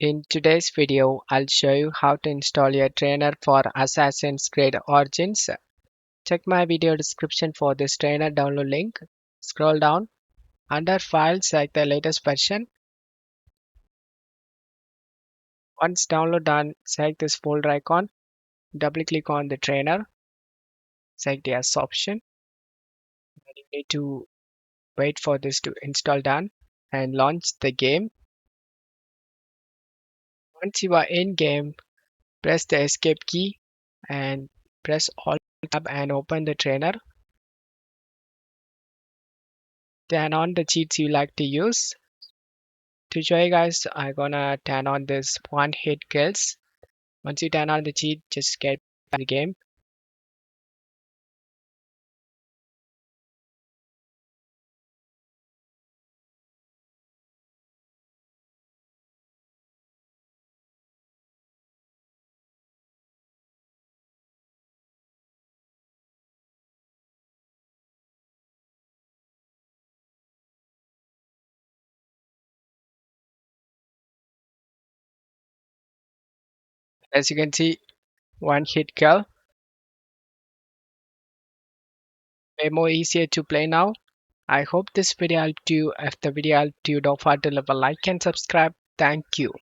In today's video, I'll show you how to install a trainer for Assassin's Creed Origins. Check my video description for this trainer download link. Scroll down. Under Files, select the latest version. Once download done, select this folder icon. Double click on the trainer. Select the Yes option. And you need to wait for this to install done and launch the game. Once you are in game, press the escape key and press Alt tab and open the trainer. Turn on the cheats you like to use. To show you guys, I'm gonna turn on this one hit kills. Once you turn on the cheat, just get back to the game. As you can see, one hit kill. Way more easier to play now. I hope this video helped you. If the video helped you, don't forget to leave a like and subscribe. Thank you.